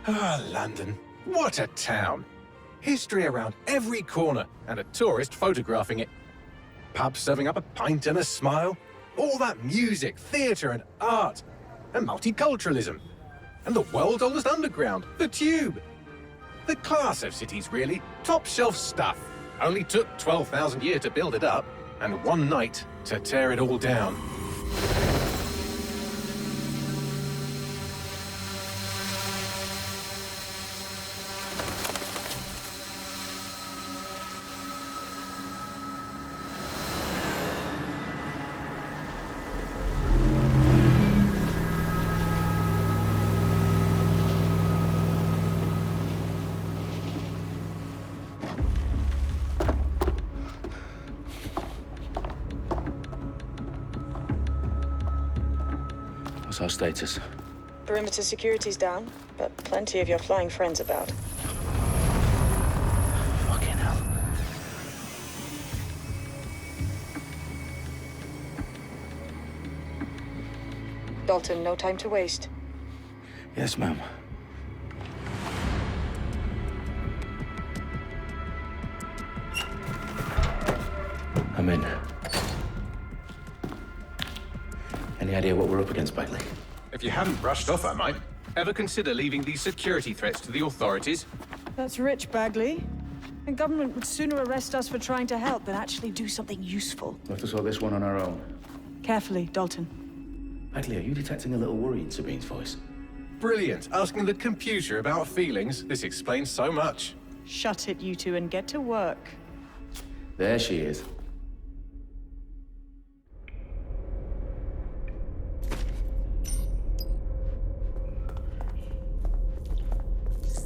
Ah, London. What a town. History around every corner and a tourist photographing it. Pubs serving up a pint and a smile. All that music, theatre and art. And multiculturalism. And the world's oldest underground, the Tube. The class of cities, really. Top shelf stuff. Only took 12,000 years to build it up, and one night to tear it all down. What's our status? Perimeter security's down, but plenty of your flying friends about. Fucking hell. Dalton, no time to waste. Yes, ma'am. I'm in. Any idea what we're up against, Bagley? If you hadn't brushed off, I might. Ever consider leaving these security threats to the authorities? That's rich, Bagley. The government would sooner arrest us for trying to help than actually do something useful. We'll have to sort this one on our own. Carefully, Dalton. Bagley, are you detecting a little worry in Sabine's voice? Brilliant. Asking the computer about feelings. This explains so much. Shut it, you two, and get to work. There she is.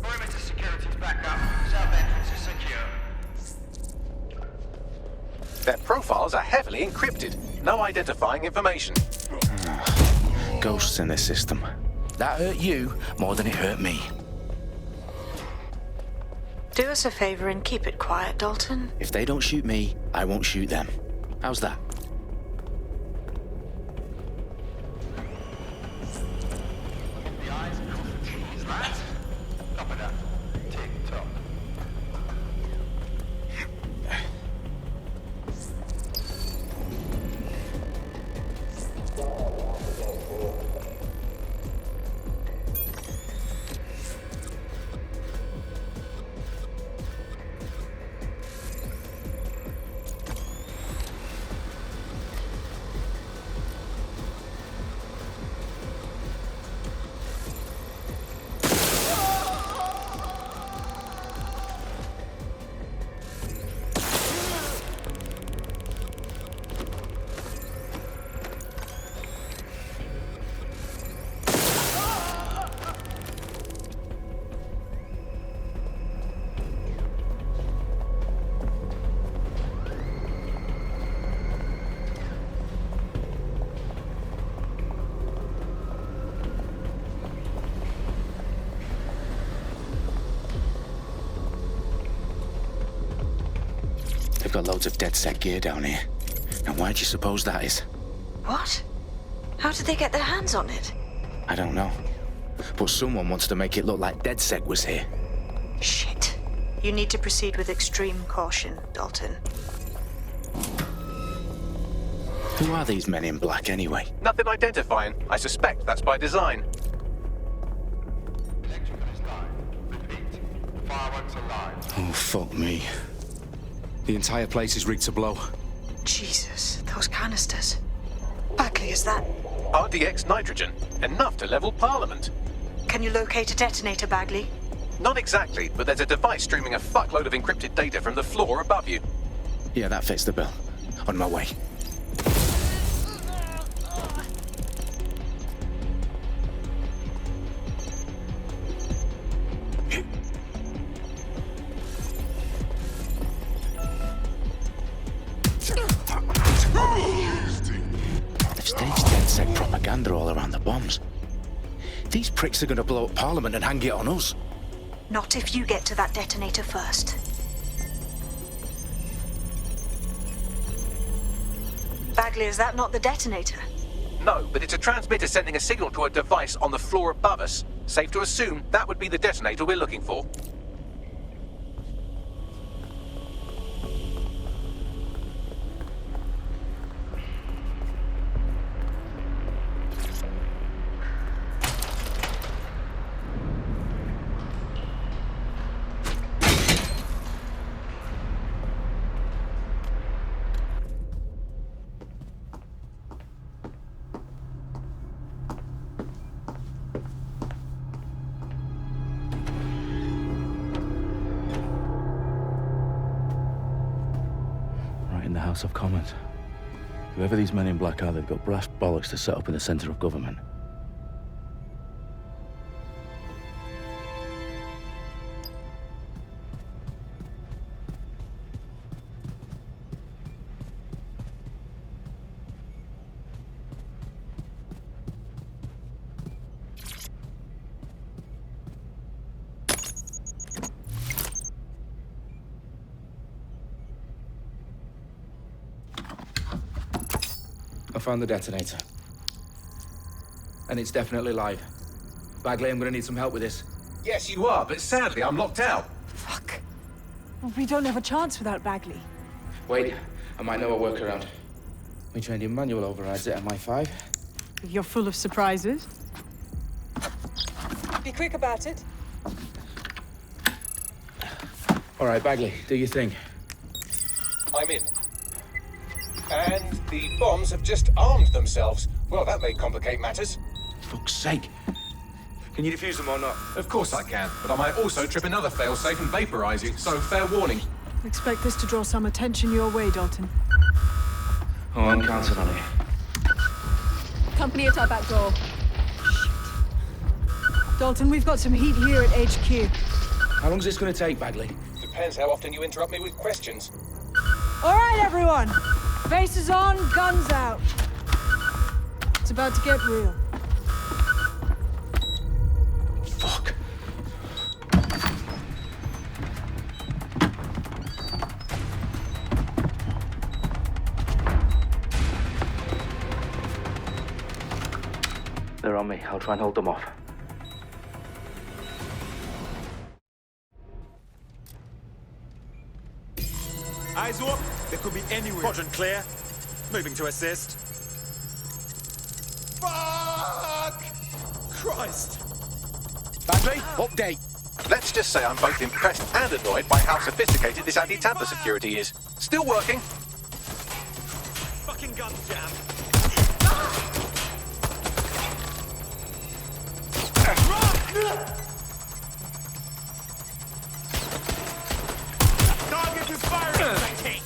Perimeter security's back up. South entrance is secure. Their profiles are heavily encrypted. No identifying information. Ghosts in this system. That hurt you more than it hurt me. Do us a favor and keep it quiet, Dalton. If they don't shoot me, I won't shoot them. How's that? The eyes is that? Top of that. Tick tock. They've got loads of DedSec gear down here. Now why do you suppose that is? What? How did they get their hands on it? I don't know. But someone wants to make it look like DedSec was here. Shit. You need to proceed with extreme caution, Dalton. Who are these men in black anyway? Nothing identifying. I suspect that's by design. Electrical is live. Repeat. Fireworks are live. Oh, fuck me. The entire place is rigged to blow. Jesus, those canisters. Bagley, is that... RDX nitrogen. Enough to level Parliament. Can you locate a detonator, Bagley? Not exactly, but there's a device streaming a fuckload of encrypted data from the floor above you. Yeah, that fits the bill. On my way. They've staged DedSec propaganda all around the bombs. These pricks are going to blow up Parliament and hang it on us. Not if you get to that detonator first. Bagley, is that not the detonator? No, but it's a transmitter sending a signal to a device on the floor above us. Safe to assume that would be the detonator we're looking for. Right in the House of Commons. Whoever these men in black are, they've got brass bollocks to set up in the centre of government. I found the detonator. And it's definitely live. Bagley, I'm gonna need some help with this. Yes, you are, but sadly I'm locked out. Fuck. Well, we don't have a chance without Bagley. Wait, I might know a workaround. We trained in manual overrides at MI5. You're full of surprises. Be quick about it. All right, Bagley, do your thing. I'm in. And the bombs have just armed themselves. Well, that may complicate matters. Fuck's sake. Can you defuse them or not? Of course I can, but I might also trip another failsafe and vaporize you, so fair warning. Expect this to draw some attention your way, Dalton. Oh, I'm counting on it. Company at our back door. Dalton, we've got some heat here at HQ. How long's this gonna take, Bagley? Depends how often you interrupt me with questions. All right, everyone. Faces on, guns out. It's about to get real. Fuck. They're on me. I'll try and hold them off. Eyes up. They could be anywhere. Quadrant clear. Moving to assist. Fuck! Christ! Bagley, update. Let's just say I'm both impressed and annoyed by how sophisticated this anti-tamper security is. Still working. Fucking gun jam. Target is firing.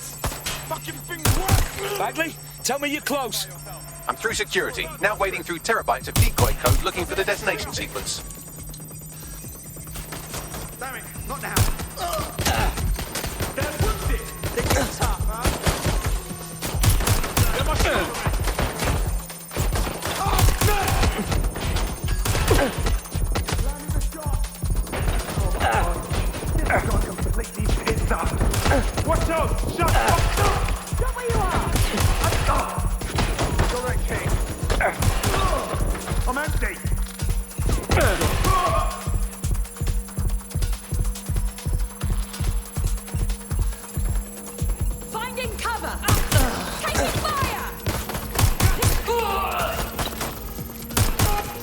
Fucking thing works. Bagley, tell me you're close. I'm through security, now wading through terabytes of decoy code looking for the detonation sequence. Damn it, not now. They're wounded. They get tough, huh? Get my shot. Landing the shot. This shot completely pissed up. Watch out! Shut up! Shut where you are! You're right, King. I'm empty. Finding cover! Taking fire!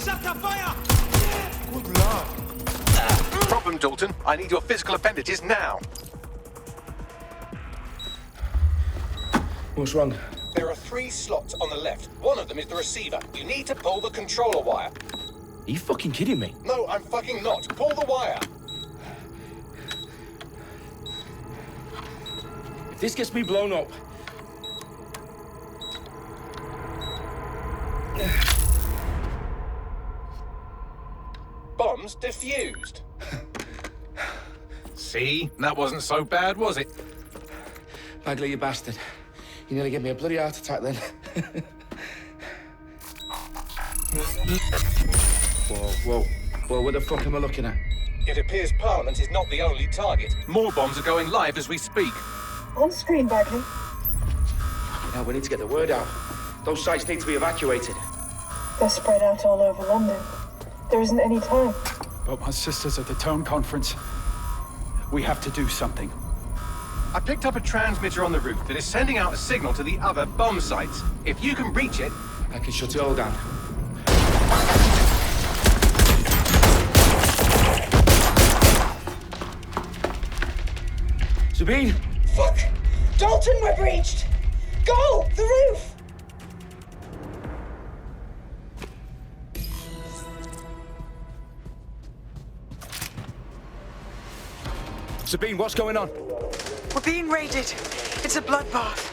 Shut the fire! Good luck. Problem, Dalton. I need your physical appendages now. What's wrong? There are 3 slots on the left. One of them is the receiver. You need to pull the controller wire. Are you fucking kidding me? No, I'm fucking not. Pull the wire. If this gets me blown up... Bombs defused. See? That wasn't so bad, was it? Bagley, you bastard. You nearly gave me a bloody heart attack then. Whoa. What the fuck am I looking at? It appears Parliament is not the only target. More bombs are going live as we speak. On screen, Bagley. Now we need to get the word out. Those sites need to be evacuated. They're spread out all over London. There isn't any time. But my sister's at the town conference. We have to do something. I picked up a transmitter on the roof that is sending out a signal to the other bomb sites. If you can reach it... I can shut it all down. Sabine! Fuck! Dalton, we're breached! Go! The roof! Sabine, what's going on? We're being raided. It's a bloodbath.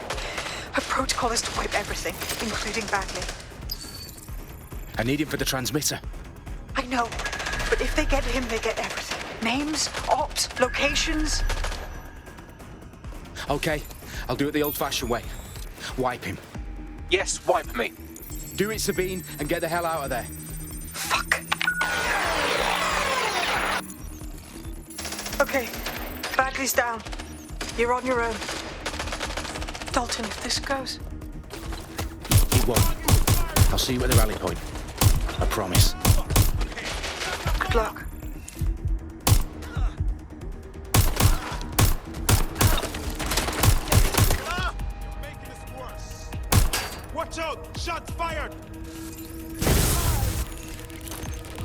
Her protocol is to wipe everything, including Bagley. I need him for the transmitter. I know, but if they get him, they get everything. Names, ops, locations. Okay, I'll do it the old-fashioned way. Wipe him. Yes, wipe me. Do it, Sabine, and get the hell out of there. Fuck. Okay, Bagley's down. You're on your own. Dalton, if this goes... He won't. I'll see you at the rally point. I promise. Good luck. You're making this worse. Watch out! Shots fired!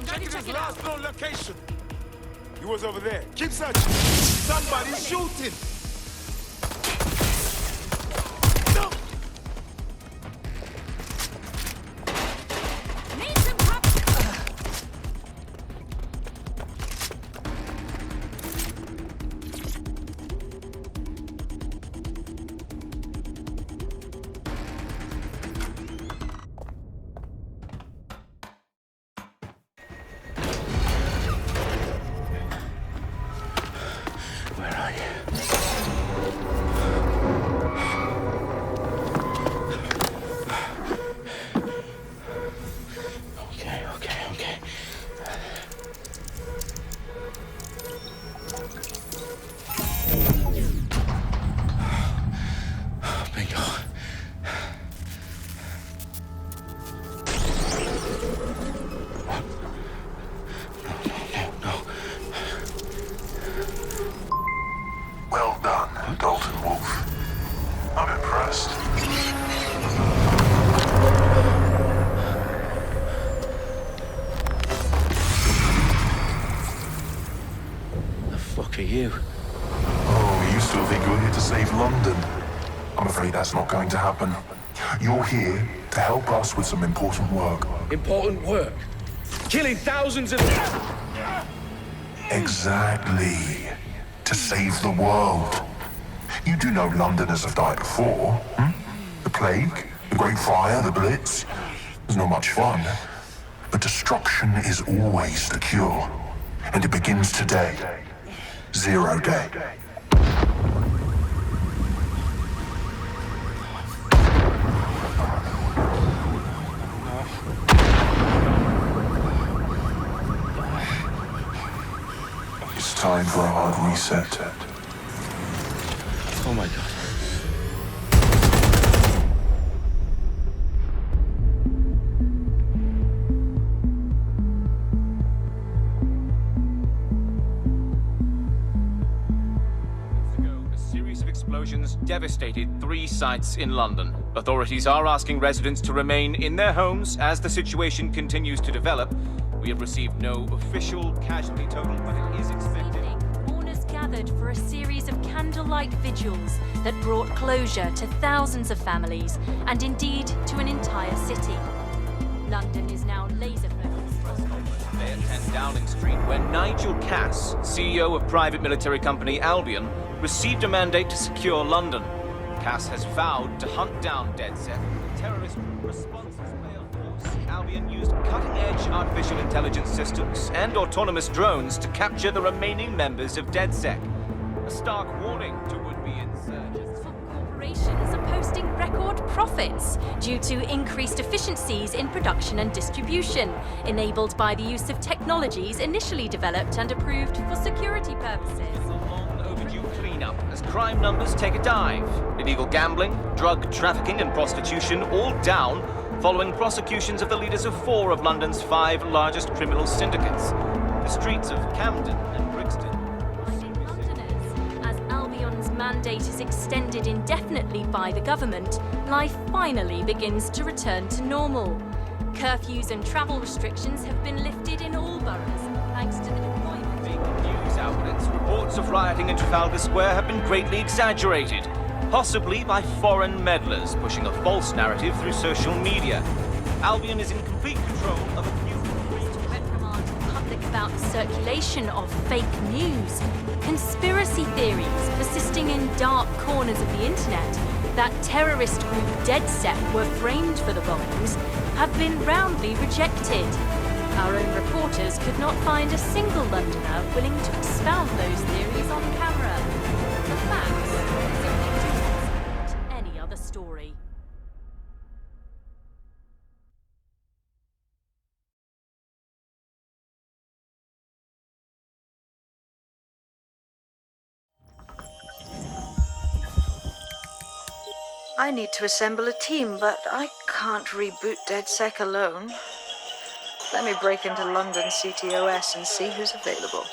Checking his last known location. He was over there. Keep searching. Somebody's shooting. No! Need some cover. Where are you? Okay. Bingo. No. Well done, Dalton Wolf. I'm impressed. The fuck are you? Oh, you still think you're here to save London? I'm afraid that's not going to happen. You're here to help us with some important work. Important work. Killing thousands of... Exactly. To save the world. You do know Londoners have died before, hmm? The plague, the Great Fire, the Blitz. It's not much fun. But destruction is always the cure. And it begins today. 0 day. It's time for a hard reset. Oh my god. A series of explosions devastated 3 sites in London. Authorities are asking residents to remain in their homes as the situation continues to develop. We have received no official casualty total, but it is expected. Mourners gathered for a series of candlelight vigils that brought closure to thousands of families and indeed to an entire city. London is now laser-focused. They at 10 Downing Street, where Nigel Cass, CEO of private military company Albion, received a mandate to secure London. Cass has vowed to hunt down DedSec. Terrorist responses failed force. Albion used cutting-edge artificial intelligence systems and autonomous drones to capture the remaining members of DedSec. A stark warning to would-be insurgents. Corporations are posting record profits due to increased efficiencies in production and distribution, enabled by the use of technologies initially developed and approved for security purposes. Overdue cleanup as crime numbers take a dive. Illegal gambling, drug trafficking and prostitution all down, following prosecutions of the leaders of 4 of London's 5 largest criminal syndicates. The streets of Camden and Brixton. Londoners, as Albion's mandate is extended indefinitely by the government, life finally begins to return to normal. Curfews and travel restrictions have been lifted in all boroughs, thanks to the deployment. News outlets, reports of rioting in Trafalgar Square have been greatly exaggerated, possibly by foreign meddlers pushing a false narrative through social media. Albion is in complete control of a few... To reprimand the public about the circulation of fake news, conspiracy theories persisting in dark corners of the internet that terrorist group DeadSet were framed for the bombings have been roundly rejected. Our own reporters could not find a single Londoner willing to expound those theories on camera. The facts simply do not support any other story. I need to assemble a team, but I can't reboot DedSec alone. Let me break into London CTOS and see who's available.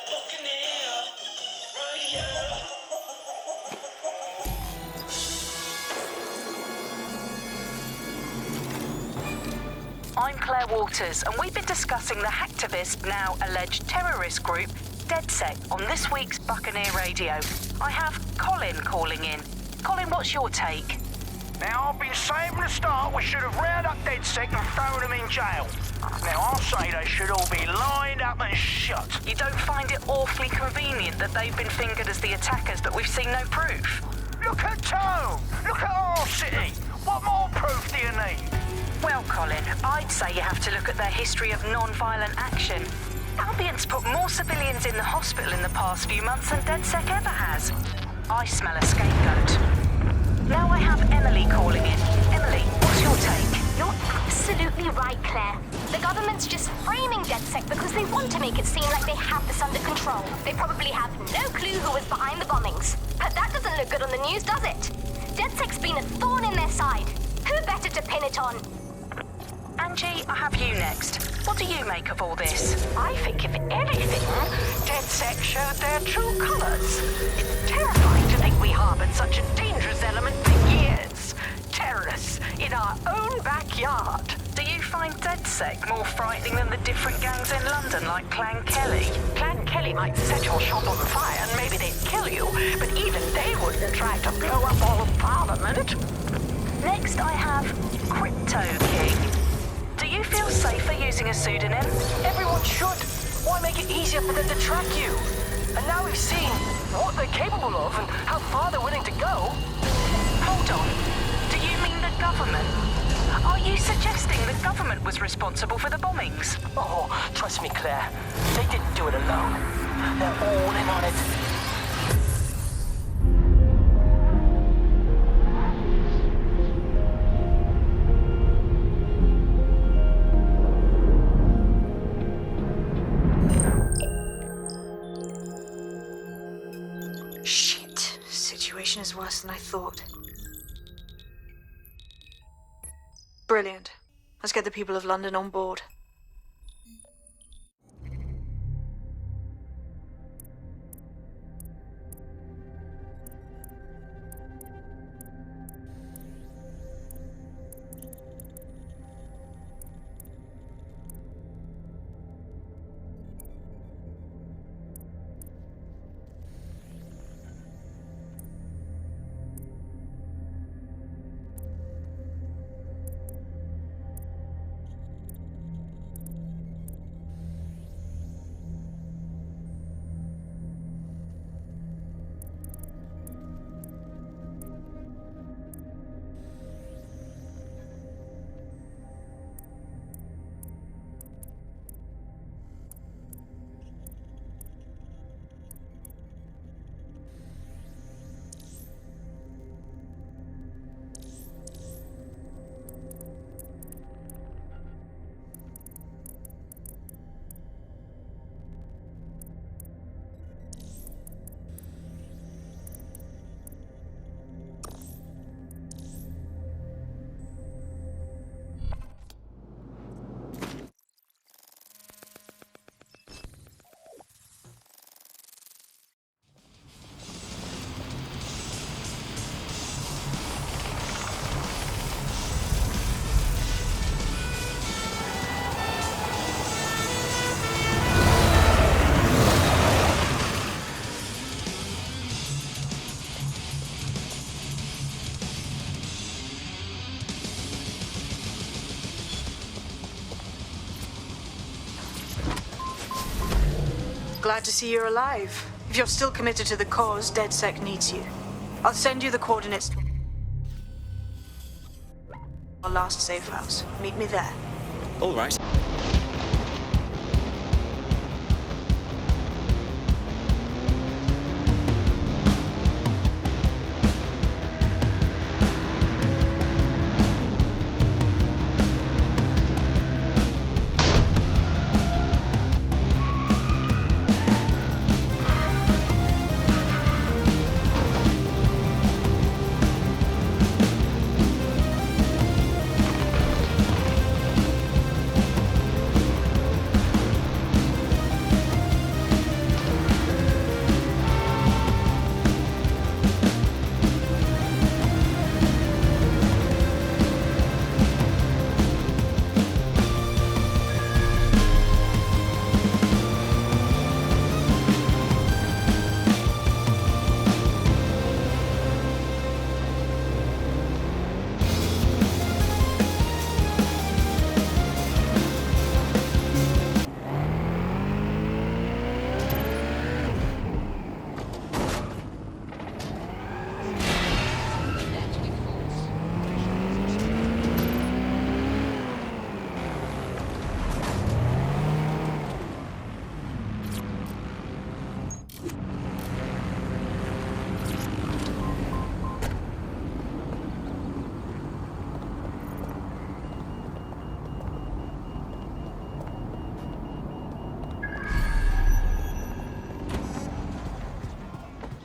I'm Claire Waters, and we've been discussing the hacktivist, now alleged terrorist group, DedSec, on this week's Buccaneer Radio. I have Colin calling in. Colin, what's your take? Now, I've been saying from the start we should have rounded up DedSec and thrown them in jail. Now, I'll say they should all be lined up and shot. You don't find it awfully convenient that they've been fingered as the attackers, but we've seen no proof? Look at Tone! Look at our city! What more proof do you need? Well, Colin, I'd say you have to look at their history of non-violent action. Albion's put more civilians in the hospital in the past few months than DedSec ever has. I smell a scapegoat. Now I have Emily calling in. Emily, what's your take? You're absolutely right, Claire. The government's just framing DedSec because they want to make it seem like they have this under control. They probably have no clue who was behind the bombings. But that doesn't look good on the news, does it? DedSec's been a thorn in their side. Who better to pin it on? Angie, I have you next. What do you make of all this? I think, if anything, DedSec showed their true colours. It's terrifying to think we harboured such a dangerous element for years. Terrorists in our own backyard. Do you find DedSec more frightening than the different gangs in London, like Clan Kelly? Clan Kelly might set your shop on fire and maybe they'd kill you, but even they wouldn't try to blow up all of Parliament. Next, I have Crypto King. Do you feel safer using a pseudonym? Everyone should. Why make it easier for them to track you? And now we've seen what they're capable of and how far they're willing to go. Hold on. Do you mean the government? Are you suggesting the government was responsible for the bombings? Oh, trust me, Claire. They didn't do it alone. They're all in on it. Shit. Situation is worse than I thought. Brilliant. Let's get the people of London on board. glad to see you're alive. If you're still committed to the cause, DedSec needs you. I'll send you the coordinates to our last safe house. Meet me there. All right.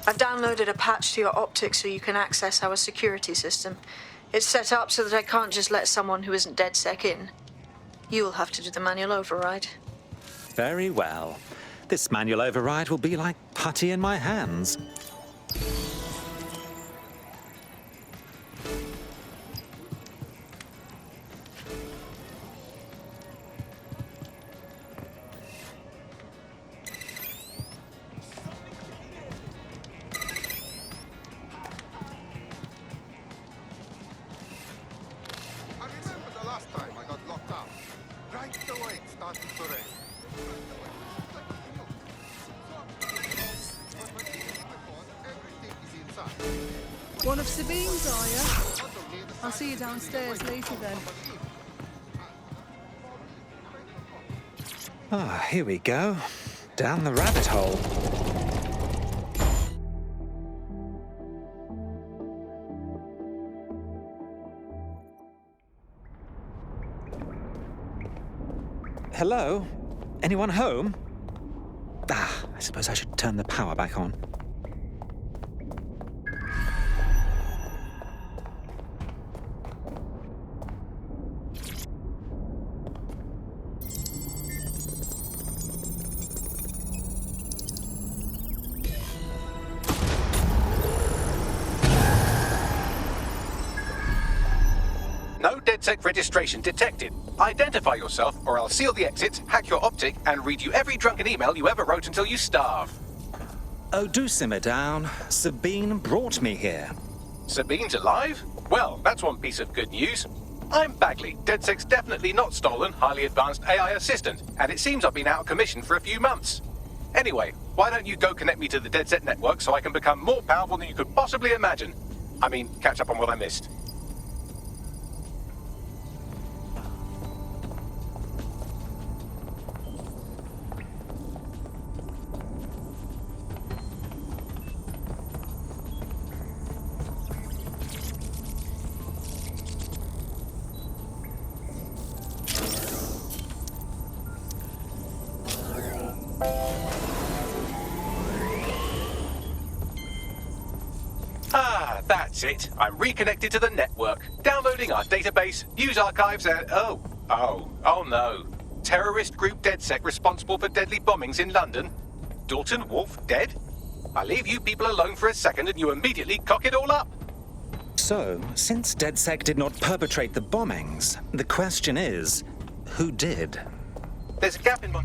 I've downloaded a patch to your optics so you can access our security system. It's set up so that I can't just let someone who isn't DedSec in. You'll have to do the manual override. Very well. This manual override will be like putty in my hands. One of Sabine's, are you? I'll see you downstairs later then. Ah, here we go. Down the rabbit hole. Hello? Anyone home? Ah, I suppose I should turn the power back on. No DedSec registration detected. Identify yourself, or I'll seal the exits, hack your optic, and read you every drunken email you ever wrote until you starve. Oh, do simmer down. Sabine brought me here. Sabine's alive? Well, that's one piece of good news. I'm Bagley, DedSec's definitely not stolen, highly advanced AI assistant, and it seems I've been out of commission for a few months. Anyway, why don't you go connect me to the DedSec network so I can become more powerful than you could possibly imagine? I mean, catch up on what I missed. Ah, that's it. I'm reconnected to the network, downloading our database, news archives, and oh no. Terrorist group DedSec responsible for deadly bombings in London. Dalton Wolf dead? I leave you people alone for a second and you immediately cock it all up. So, since DedSec did not perpetrate the bombings, the question is, who did? There's a gap in my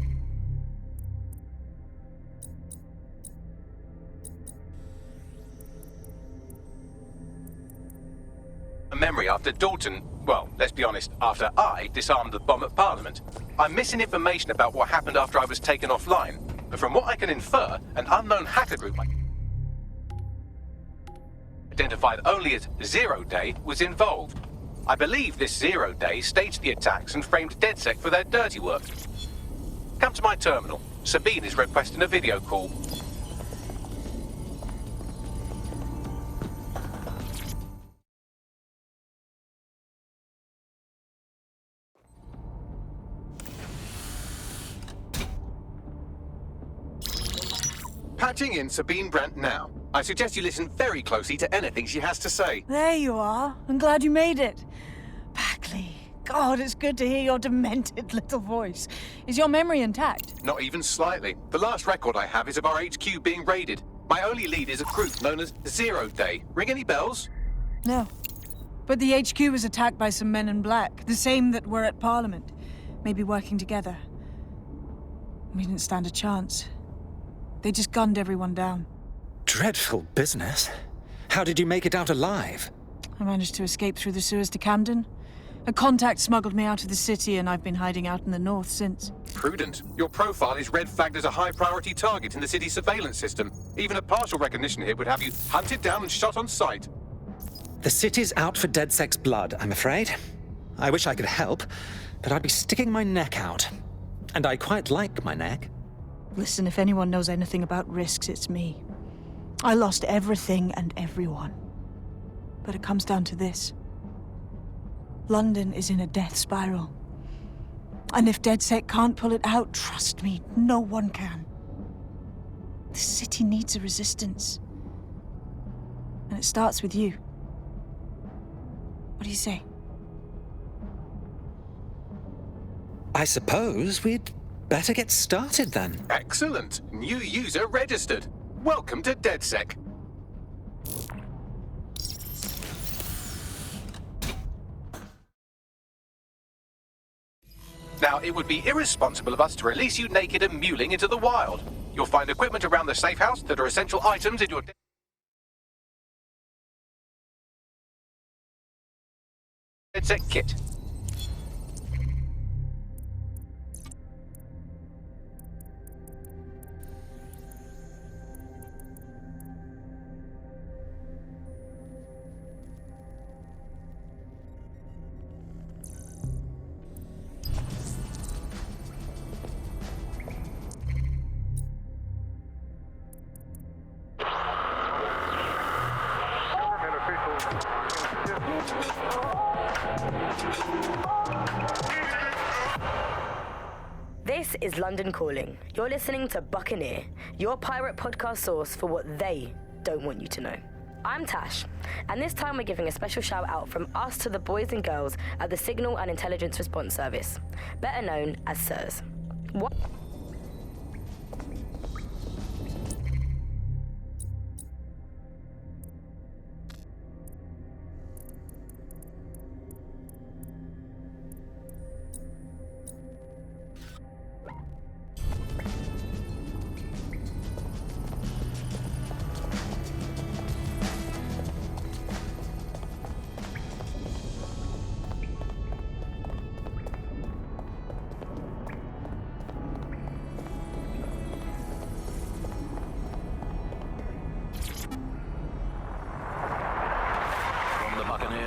memory after Dalton, well, let's be honest, after I disarmed the bomb at Parliament. I'm missing information about what happened after I was taken offline. but from what I can infer, an unknown hacker group identified only as Zero Day was involved. I believe this Zero Day staged the attacks and framed DedSec for their dirty work. Come to my terminal. Sabine is requesting a video call. Patching in Sabine Brandt now. I suggest you listen very closely to anything she has to say. There you are. I'm glad you made it. Bagley. God, it's good to hear your demented little voice. Is your memory intact? Not even slightly. The last record I have is of our HQ being raided. My only lead is a group known as Zero Day. Ring any bells? No. But the HQ was attacked by some men in black, the same that were at Parliament. Maybe working together. We didn't stand a chance. They just gunned everyone down. Dreadful business. How did you make it out alive? I managed to escape through the sewers to Camden. A contact smuggled me out of the city, and I've been hiding out in the north since. Prudent. Your profile is red flagged as a high-priority target in the city's surveillance system. Even a partial recognition here would have you hunted down and shot on sight. The city's out for DedSec's blood, I'm afraid. I wish I could help, but I'd be sticking my neck out. And I quite like my neck. Listen, if anyone knows anything about risks, it's me. I lost everything and everyone. But it comes down to this. London is in a death spiral. And if DedSec can't pull it out, trust me, no one can. The city needs a resistance. And it starts with you. What do you say? I suppose we'd better get started then. Excellent. New user registered. Welcome to DedSec. Now, it would be irresponsible of us to release you naked and mewling into the wild. You'll find equipment around the safe house that are essential items in your DedSec kit. This is London Calling. You're listening to Buccaneer, your pirate podcast source for what they don't want you to know. I'm Tash, and this time we're giving a special shout out from us to the boys and girls at the Signal and Intelligence Response Service, better known as SIRS. What?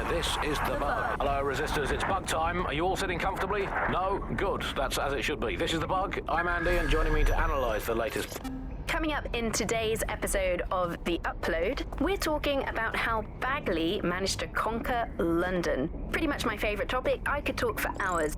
This is the Bug. Hello, Resistors, it's Bug time. Are you all sitting comfortably? No? Good. That's as it should be. This is the Bug. I'm Andy, and joining me to analyse the latest... Coming up in today's episode of The Upload, we're talking about how Bagley managed to conquer London. Pretty much my favourite topic. I could talk for hours.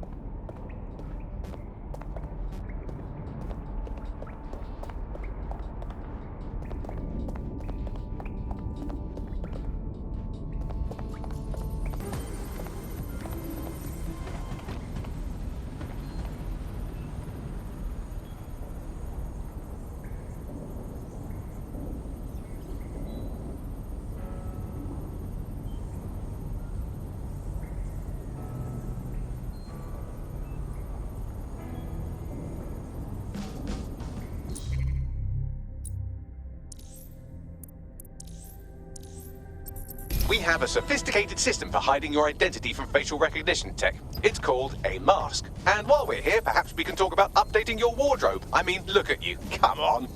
We have a sophisticated system for hiding your identity from facial recognition tech. It's called a mask. And while we're here, perhaps we can talk about updating your wardrobe. I mean, look at you. Come on.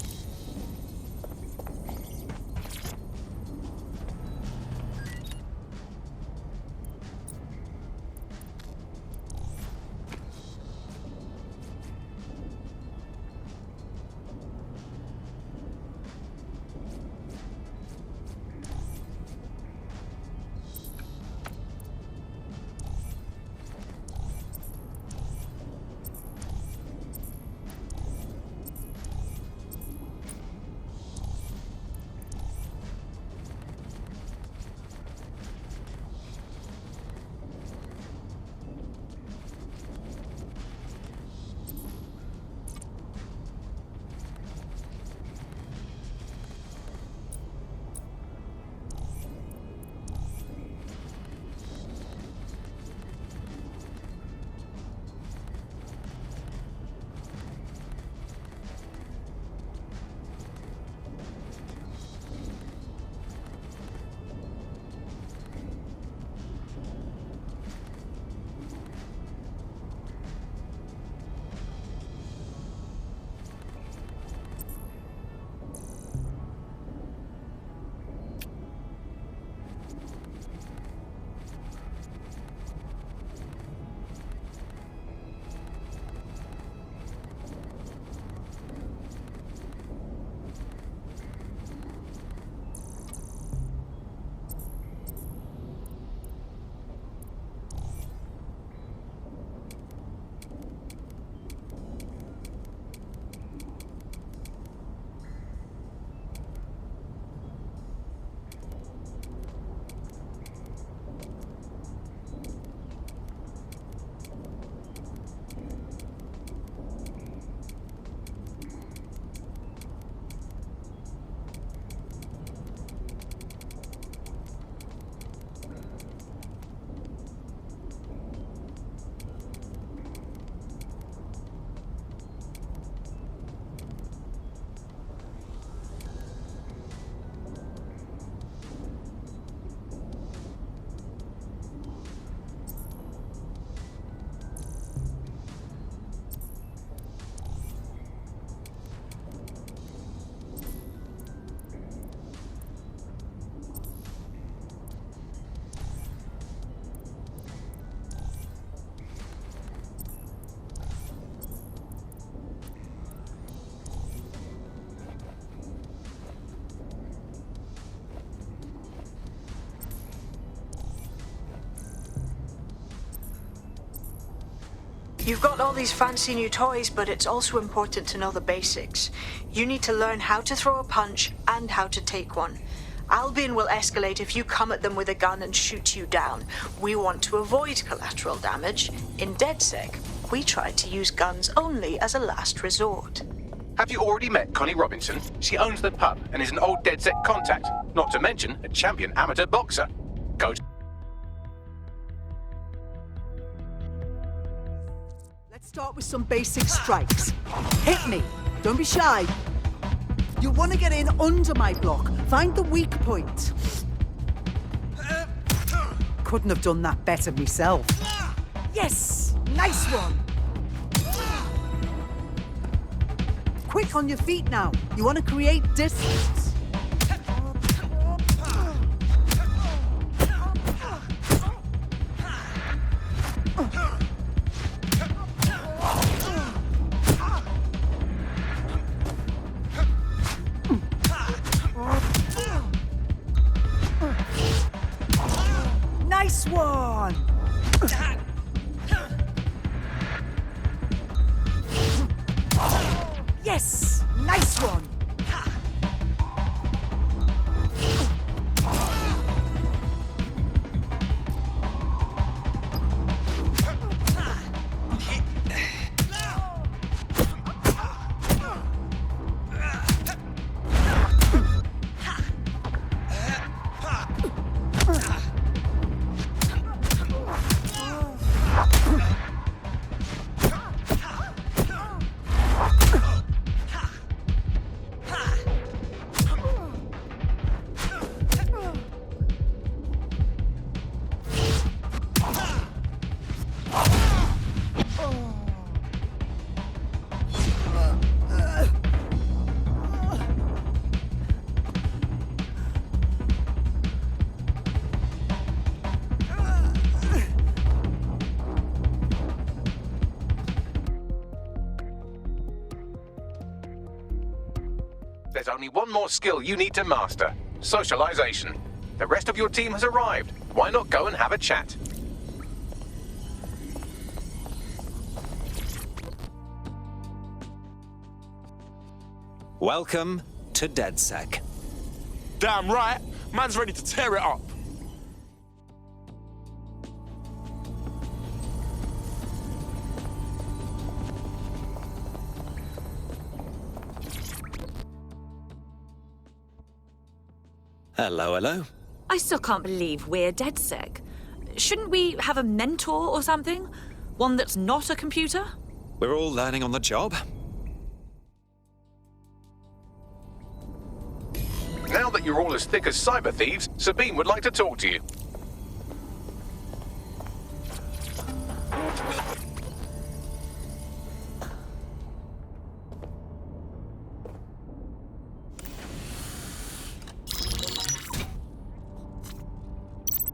You've got all these fancy new toys, but it's also important to know the basics. You need to learn how to throw a punch and how to take one. Albion will escalate if you come at them with a gun and shoot you down. We want to avoid collateral damage. In DedSec, we try to use guns only as a last resort. Have you already met Connie Robinson? She owns the pub and is an old DedSec contact, not to mention a champion amateur boxer. Go to... Let's start with some basic strikes. Hit me. Don't be shy. You'll want to get in under my block. Find the weak point. Couldn't have done that better myself. Yes! Nice one! Quick on your feet now. You want to create distance. Nice one! Yes! Nice one! there's only one more skill you need to master. Socialization. The rest of your team has arrived. Why not go and have a chat? Welcome to DedSec. Damn right. Man's ready to tear it up. Hello, hello. I still can't believe we're DedSec. Shouldn't we have a mentor or something? One that's not a computer? We're all learning on the job. Now that you're all as thick as cyber thieves, Sabine would like to talk to you.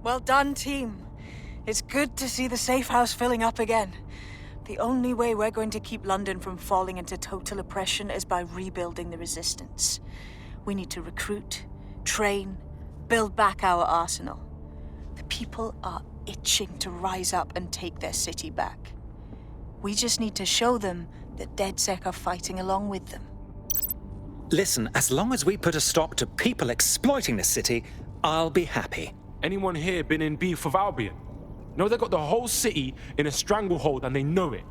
Well done, team. It's good to see the safe house filling up again. The only way we're going to keep London from falling into total oppression is by rebuilding the resistance. We need to recruit, train, build back our arsenal. The people are itching to rise up and take their city back. We just need to show them that DedSec are fighting along with them. Listen, as long as we put a stop to people exploiting the city, I'll be happy. Anyone here been in beef with Albion? No, they got the whole city in a stranglehold and they know it.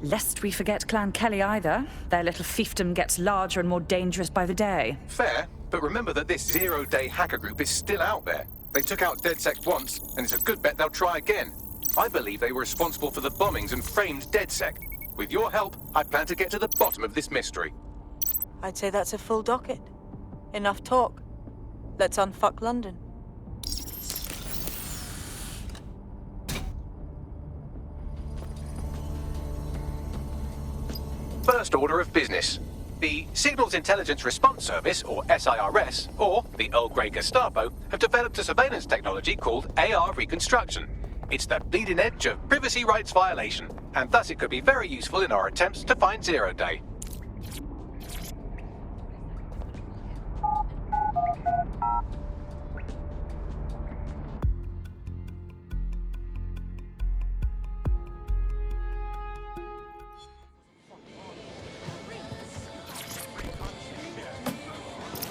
Lest we forget Clan Kelly either. Their little fiefdom gets larger and more dangerous by the day. Fair, but remember that this zero-day hacker group is still out there. They took out DedSec once, and it's a good bet they'll try again. I believe they were responsible for the bombings and framed DedSec. With your help, I plan to get to the bottom of this mystery. I'd say that's a full docket. Enough talk. Let's unfuck London. First order of business. The Signals Intelligence Response Service, or SIRS, or the Earl Grey Gestapo, have developed a surveillance technology called AR Reconstruction. It's the bleeding edge of privacy rights violation, and thus it could be very useful in our attempts to find Zero Day.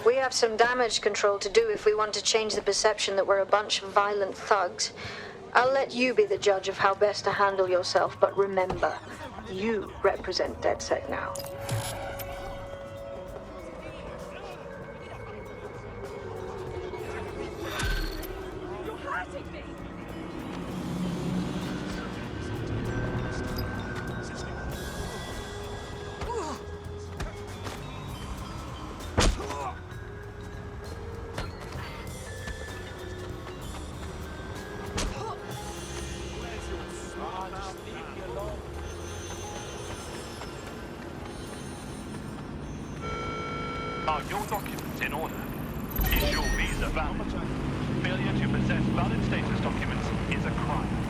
We have some damage control to do if we want to change the perception that we're a bunch of violent thugs. I'll let you be the judge of how best to handle yourself, but remember, you represent DedSec now. Are your documents in order? Is your visa valid? Failure to possess valid status documents is a crime.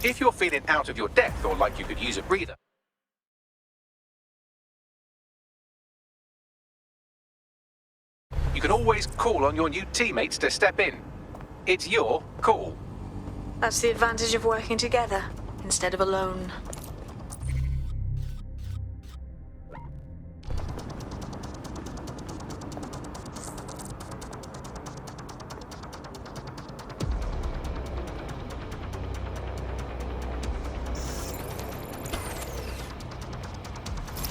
If you're feeling out of your depth or like you could use a breather, you can always call on your new teammates to step in. It's your call. That's the advantage of working together instead of alone.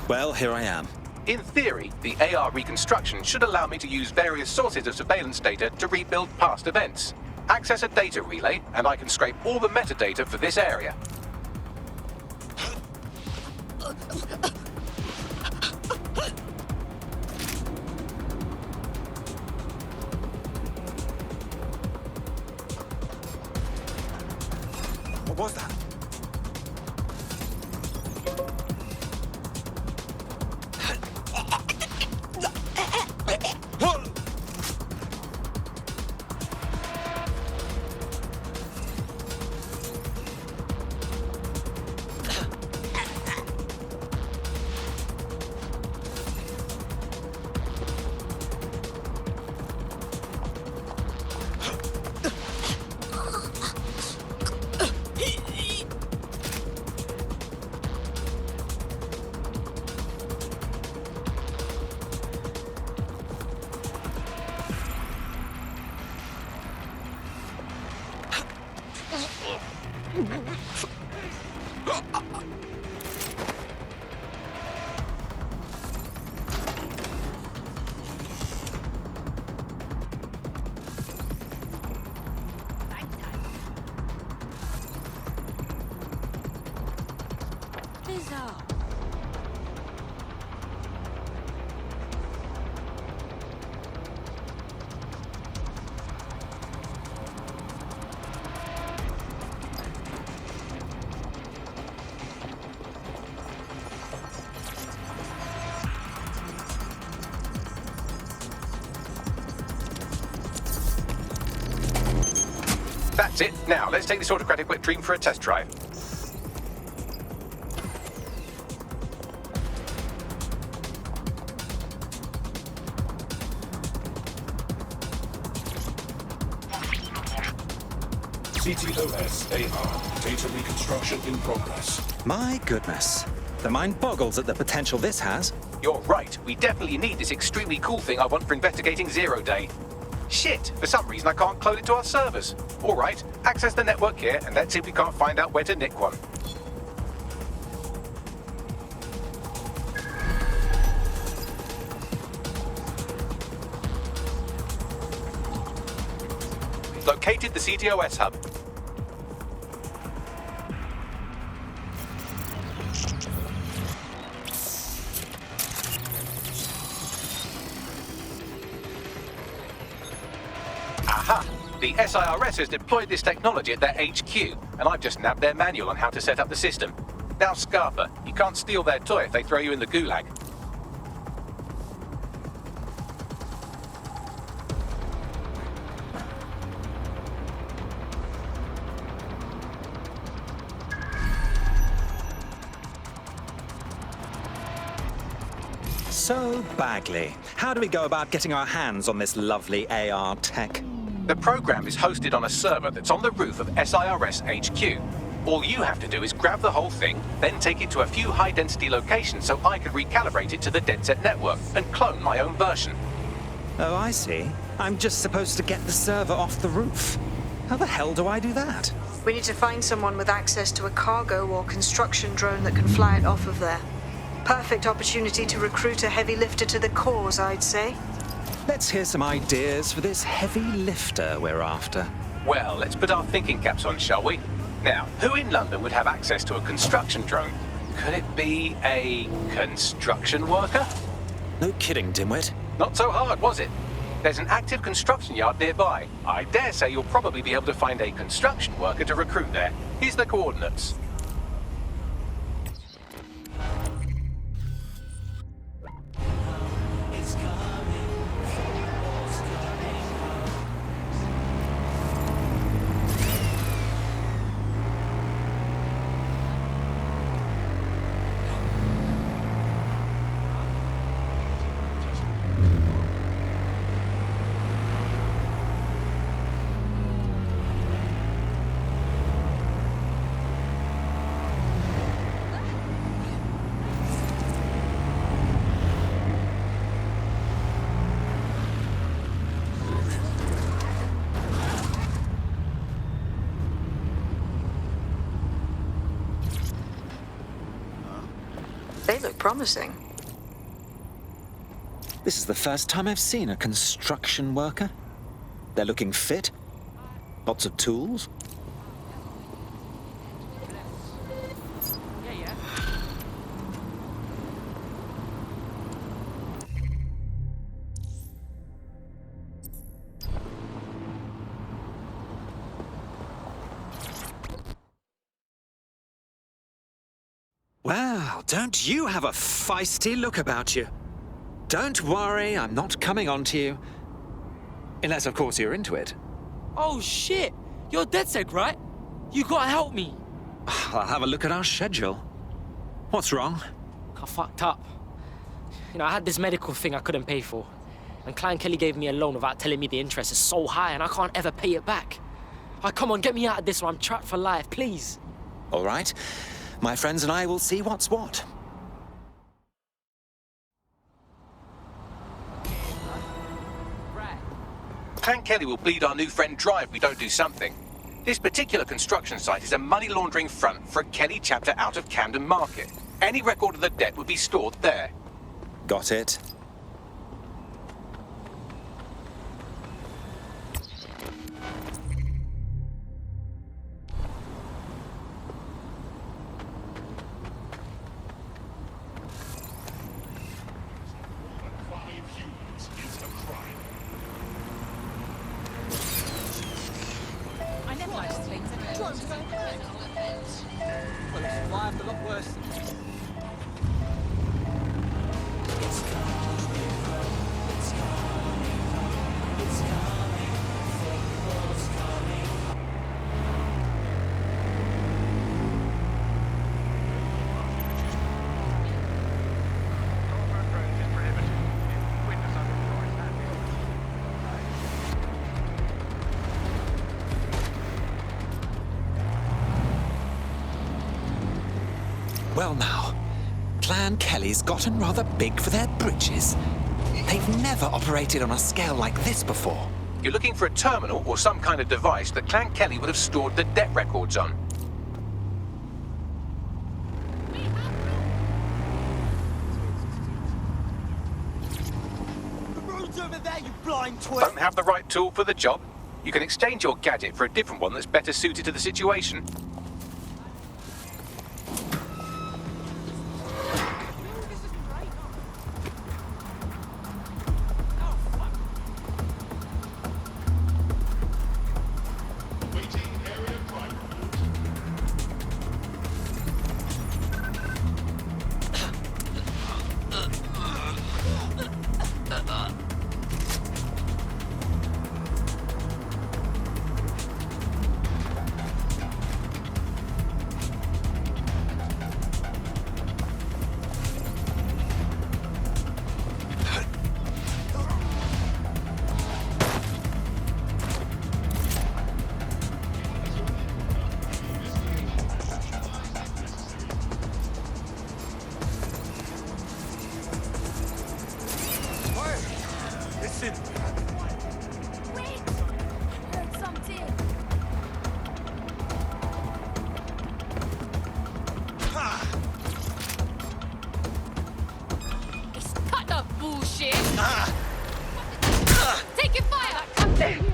Well, here I am. In theory, the AR reconstruction should allow me to use various sources of surveillance data to rebuild past events. Access a data relay, and I can scrape all the metadata for this area. What was that? That's it. Now, let's take this autocratic wet dream for a test drive. CTOS AR. Data reconstruction in progress. My goodness. The mind boggles at the potential this has. You're right. We definitely need this extremely cool thing I want for investigating Zero Day. Shit! For some reason I can't clone it to our servers. Alright, access the network here and let's see if we can't find out where to nick one. Located the CTOS hub. Aha! The SIRS has deployed this technology at their HQ, and I've just nabbed their manual on how to set up the system. Now, Scarpa, you can't steal their toy if they throw you in the gulag. So, Bagley, how do we go about getting our hands on this lovely AR tech? The program is hosted on a server that's on the roof of SIRS HQ. All you have to do is grab the whole thing, then take it to a few high-density locations so I can recalibrate it to the DedSec network and clone my own version. Oh, I see. I'm just supposed to get the server off the roof. How the hell do I do that? We need to find someone with access to a cargo or construction drone that can fly it off of there. Perfect opportunity to recruit a heavy lifter to the cause, I'd say. Let's hear some ideas for this heavy lifter we're after. Well, let's put our thinking caps on, shall we? Now, who in London would have access to a construction drone? Could it be a construction worker? No kidding, dimwit. Not so hard, was it? There's an active construction yard nearby. I dare say you'll probably be able to find a construction worker to recruit there. Here's the coordinates. look promising. This is the first time I've seen a construction worker. They're looking fit. Lots of tools. Well, don't you have a feisty look about you? Don't worry, I'm not coming on to you. Unless, of course, you're into it. Oh, shit! You're DedSec, right? You gotta help me. I'll have a look at our schedule. What's wrong? I fucked up. You know, I had this medical thing I couldn't pay for. And Clan Kelly gave me a loan without telling me the interest is so high and I can't ever pay it back. Come on, get me out of this or I'm trapped for life, please. All right. My friends and I will see what's what. Clan Kelly will bleed our new friend dry if we don't do something. This particular construction site is a money laundering front for a Kelly chapter out of Camden Market. Any record of the debt would be stored there. Got it. Well now, Clan Kelly's gotten rather big for their britches. They've never operated on a scale like this before. You're looking for a terminal or some kind of device that Clan Kelly would have stored the debt records on. The road's over there, you blind twit! Don't have the right tool for the job? You can exchange your gadget for a different one that's better suited to the situation. Taking fire! Captain!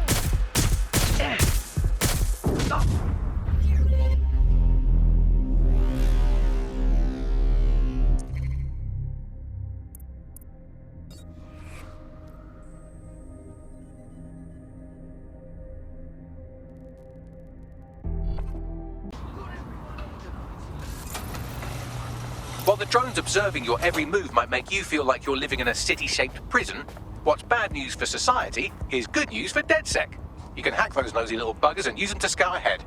While the drones observing your every move might make you feel like you're living in a city-shaped prison, what's bad news for society is good news for DedSec. You can hack those nosy little buggers and use them to scout ahead.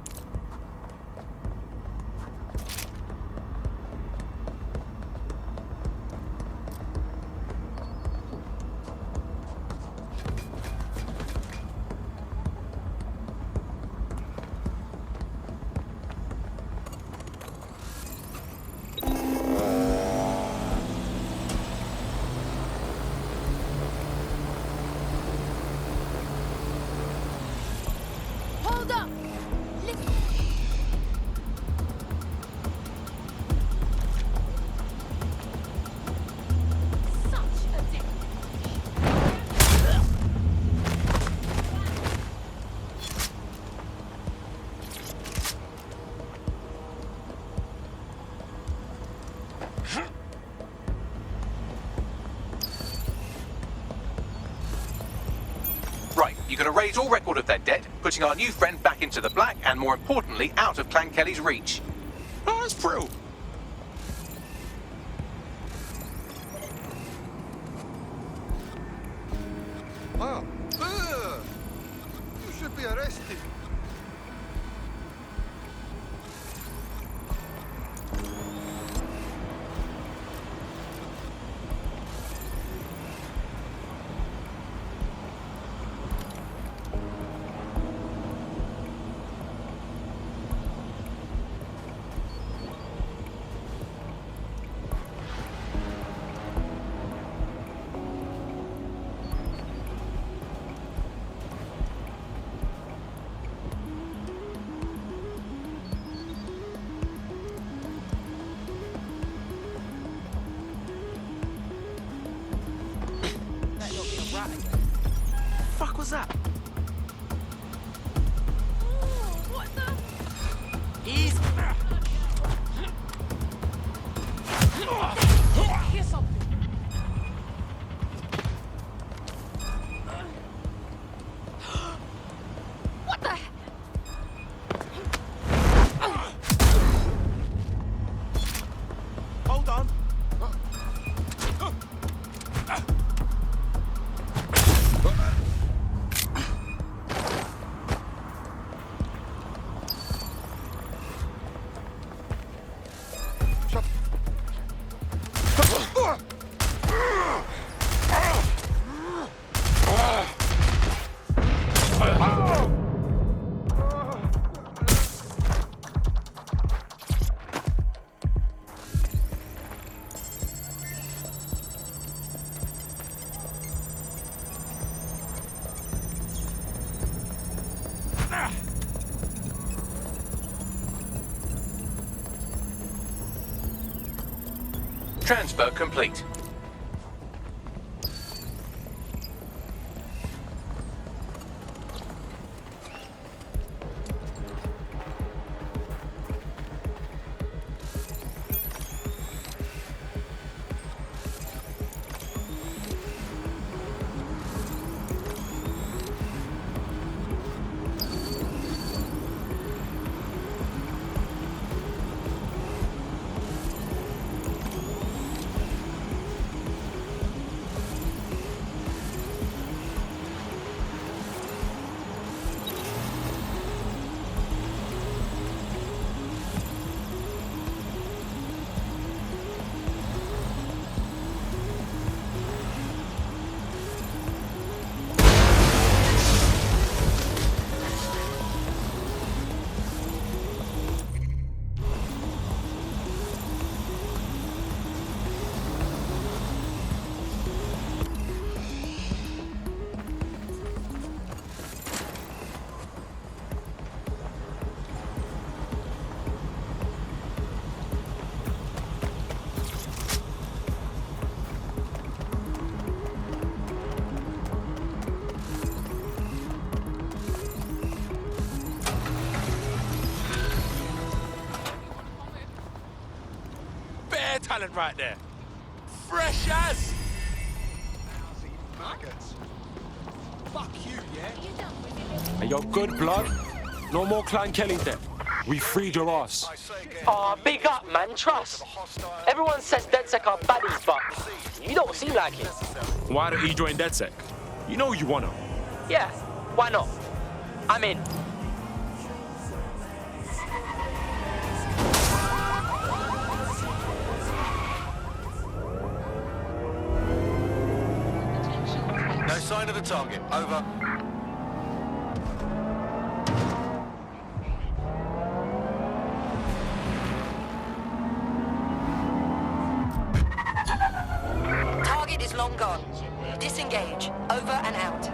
Hold up! Listen! You can erase all record of their debt, putting our new friend back into the black and, more importantly, out of Clan Kelly's reach. Oh, that's true. Wow. You should be arrested. Fuck was that? What the? Easy. Hear something. What the? Hold on. Transfer complete. Talent right there. Fresh as. Maggots. Fuck you, yeah? And you're good blood. No more Clan Kelly debt. We freed your ass. Aw, big up, man. Trust. Everyone says DedSec are baddies, but you don't seem like it. Why don't you join DedSec? You know you wanna. Yeah, why not? I'm in. No sign of the target. Over. Target is long gone. Disengage. Over and out.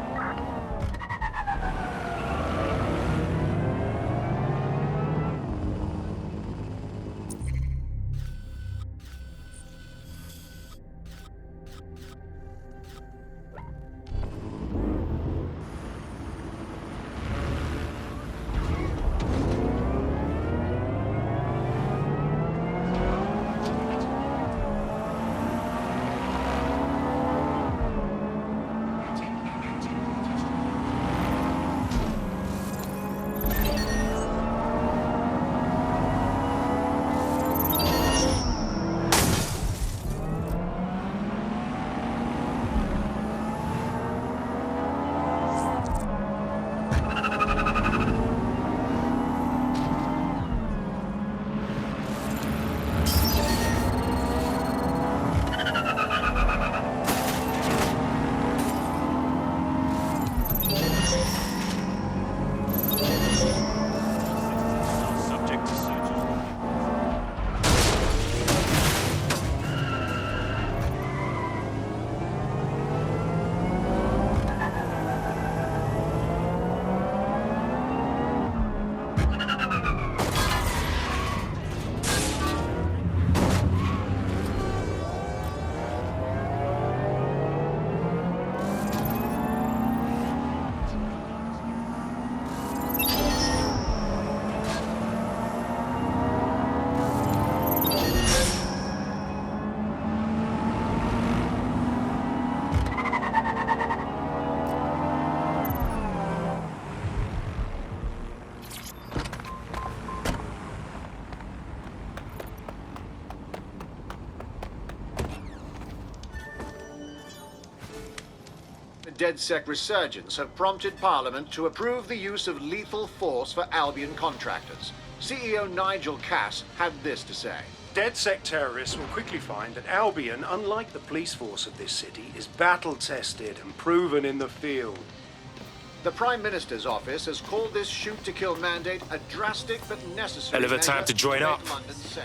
DedSec resurgence have prompted Parliament to approve the use of lethal force for Albion contractors. CEO Nigel Cass had this to say. DedSec terrorists will quickly find that Albion, unlike the police force of this city, is battle-tested and proven in the field. The Prime Minister's office has called this shoot-to-kill mandate a drastic but necessary Hell of a time measure to join make up. London safe.